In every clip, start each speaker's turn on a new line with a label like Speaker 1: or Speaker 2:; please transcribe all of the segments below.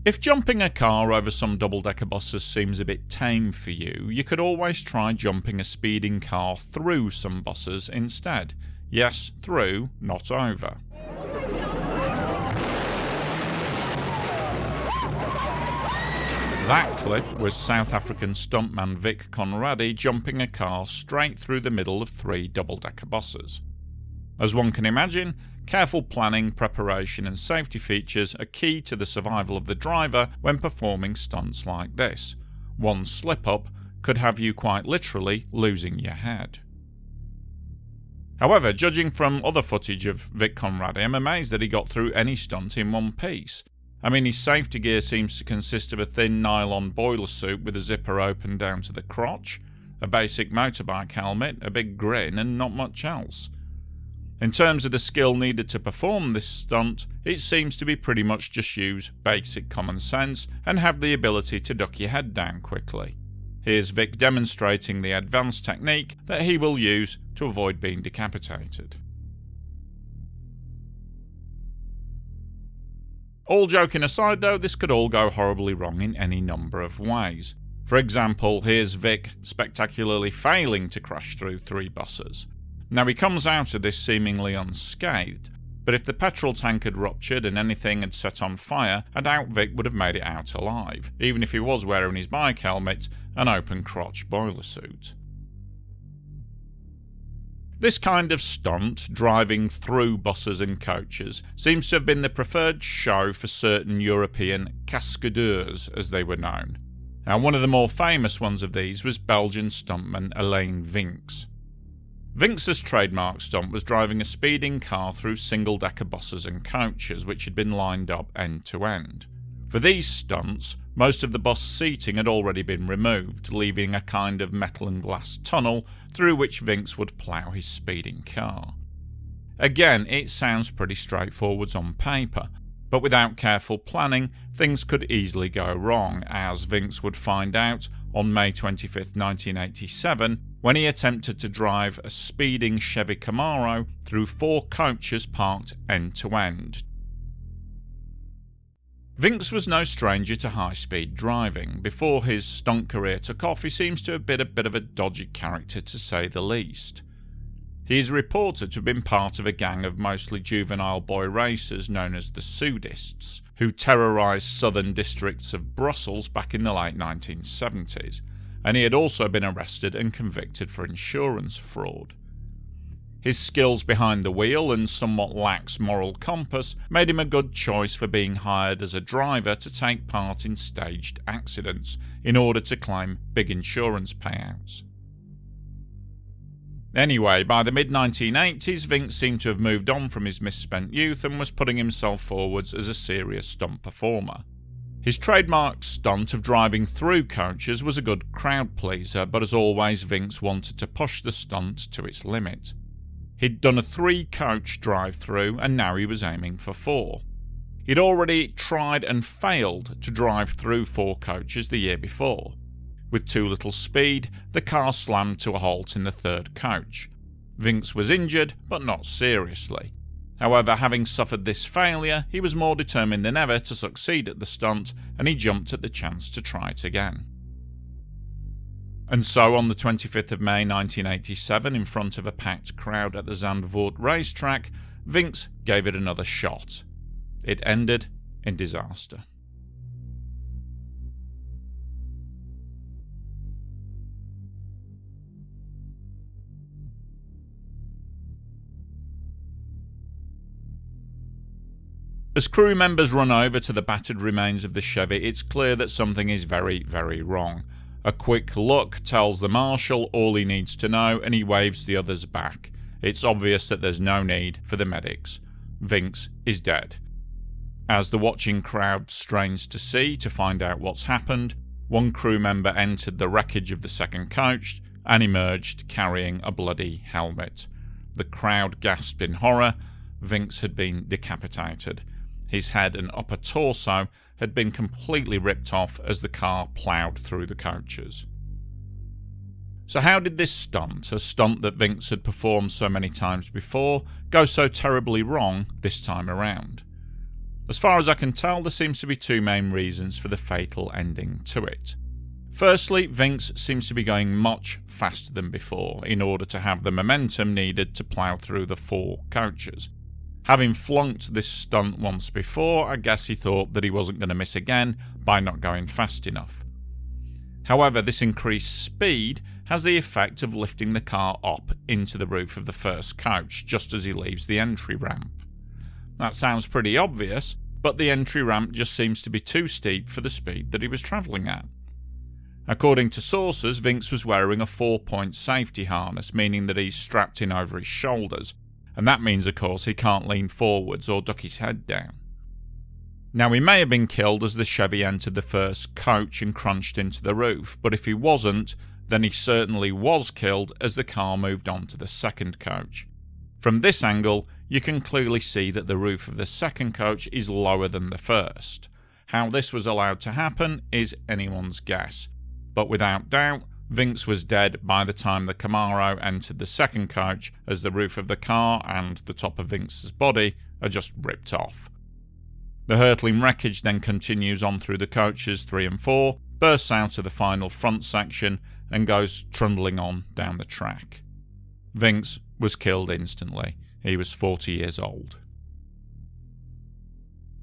Speaker 1: If jumping a car over some double-decker buses seems a bit tame for you, you could always try jumping a speeding car through some buses instead. Yes, through, not over. That clip was South African stuntman Vic Conrad jumping a car straight through the middle of 3 double-decker buses. As one can imagine, careful planning, preparation and safety features are key to the survival of the driver when performing stunts like this. One slip-up could have you quite literally losing your head. However, judging from other footage of Vic Conrad, I'm amazed that he got through any stunt in one piece. I mean, his safety gear seems to consist of a thin nylon boiler suit with a zipper open down to the crotch, a basic motorbike helmet, a big grin and not much else. In terms of the skill needed to perform this stunt, it seems to be pretty much just use basic common sense and have the ability to duck your head down quickly. Here's Vic demonstrating the advanced technique that he will use to avoid being decapitated. All joking aside though, this could all go horribly wrong in any number of ways. For example, here's Vic spectacularly failing to crash through 3 buses. Now he comes out of this seemingly unscathed, but if the petrol tank had ruptured and anything had set on fire, I doubt Vic would have made it out alive, even if he was wearing his bike helmet and open crotch boiler suit. This kind of stunt, driving through buses and coaches, seems to have been the preferred show for certain European cascadeurs, as they were known. Now, one of the more famous ones of these was Belgian stuntman Alain Vincx. Vincx's trademark stunt was driving a speeding car through single-decker buses and coaches which had been lined up end to end. For these stunts, most of the bus seating had already been removed, leaving a kind of metal and glass tunnel through which Vincx would plough his speeding car. Again, it sounds pretty straightforward on paper, but without careful planning, things could easily go wrong, as Vincx would find out on May 25, 1987, when he attempted to drive a speeding Chevy Camaro through 4 coaches parked end to end. Vincx was no stranger to high-speed driving. Before his stunt career took off, he seems to have been a bit of a dodgy character, to say the least. He is reported to have been part of a gang of mostly juvenile boy racers known as the Sudists, who terrorised southern districts of Brussels back in the late 1970s, and he had also been arrested and convicted for insurance fraud. His skills behind the wheel and somewhat lax moral compass made him a good choice for being hired as a driver to take part in staged accidents in order to claim big insurance payouts. Anyway, by the mid-1980s, Vincx seemed to have moved on from his misspent youth and was putting himself forwards as a serious stunt performer. His trademark stunt of driving through coaches was a good crowd pleaser, but as always, Vincx wanted to push the stunt to its limit. He'd done a 3-coach drive-through and now he was aiming for 4. He'd already tried and failed to drive through 4 coaches the year before. With too little speed, the car slammed to a halt in the 3rd coach. Vincx was injured, but not seriously. However, having suffered this failure, he was more determined than ever to succeed at the stunt, and he jumped at the chance to try it again. And so, on the 25th of May 1987, in front of a packed crowd at the Zandvoort racetrack, Vincx gave it another shot. It ended in disaster. As crew members run over to the battered remains of the Chevy, it's clear that something is very, very wrong. A quick look tells the marshal all he needs to know, and he waves the others back. It's obvious that there's no need for the medics. Vincx is dead. As the watching crowd strains to see to find out what's happened, one crew member entered the wreckage of the 2nd coach and emerged carrying a bloody helmet. The crowd gasped in horror. Vincx had been decapitated. His head and upper torso had been completely ripped off as the car ploughed through the coaches. So how did this stunt, a stunt that Vincx had performed so many times before, go so terribly wrong this time around? As far as I can tell, there seems to be two main reasons for the fatal ending to it. Firstly, Vincx seems to be going much faster than before in order to have the momentum needed to plough through the 4 coaches. Having flunked this stunt once before, I guess he thought that he wasn't going to miss again by not going fast enough. However, this increased speed has the effect of lifting the car up into the roof of the first coach just as he leaves the entry ramp. That sounds pretty obvious, but the entry ramp just seems to be too steep for the speed that he was travelling at. According to sources, Vincx was wearing a 4-point safety harness, meaning that he's strapped in over his shoulders, and that means, of course, he can't lean forwards or duck his head down. Now, he may have been killed as the Chevy entered the first coach and crunched into the roof, but if he wasn't, then he certainly was killed as the car moved on to the second coach. From this angle, you can clearly see that the roof of the second coach is lower than the first. How this was allowed to happen is anyone's guess, but without doubt, Vincx was dead by the time the Camaro entered the second coach, as the roof of the car and the top of Vincx's body are just ripped off. The hurtling wreckage then continues on through the coaches 3 and 4, bursts out of the final front section, and goes trundling on down the track. Vincx was killed instantly. He was 40 years old.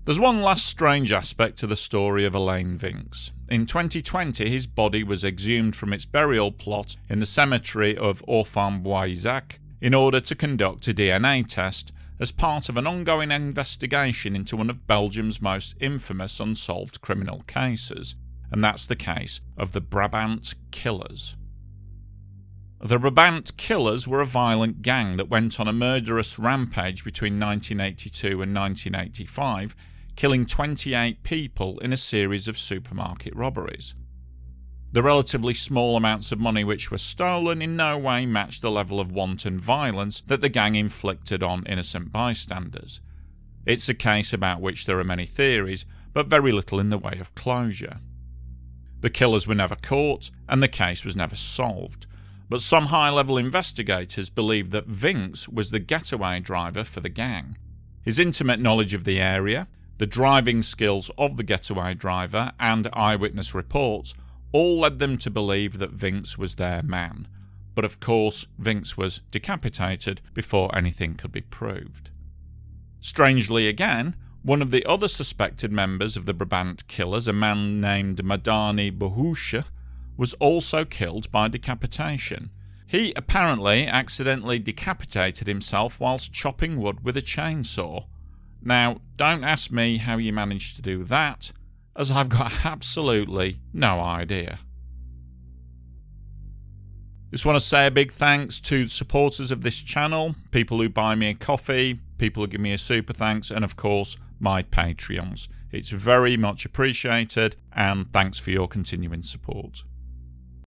Speaker 1: There's one last strange aspect to the story of Alain Vincx. In 2020, his body was exhumed from its burial plot in the cemetery of Orphan-Boisac in order to conduct a DNA test as part of an ongoing investigation into one of Belgium's most infamous unsolved criminal cases, and that's the case of the Brabant Killers. The Brabant Killers were a violent gang that went on a murderous rampage between 1982 and 1985, killing 28 people in a series of supermarket robberies. The relatively small amounts of money which were stolen in no way matched the level of wanton violence that the gang inflicted on innocent bystanders. It's a case about which there are many theories, but very little in the way of closure. The killers were never caught, and the case was never solved, but some high-level investigators believe that Vincx was the getaway driver for the gang. His intimate knowledge of the area, the driving skills of the getaway driver, and eyewitness reports all led them to believe that Vincx was their man. But of course, Vincx was decapitated before anything could be proved. Strangely again, one of the other suspected members of the Brabant Killers, a man named Madani Bohusha, was also killed by decapitation. He apparently accidentally decapitated himself whilst chopping wood with a chainsaw. Now, don't ask me how you managed to do that, as I've got absolutely no idea. Just want to say a big thanks to supporters of this channel, people who buy me a coffee, people who give me a super thanks, and of course, my Patreons. It's very much appreciated, and thanks for your continuing support.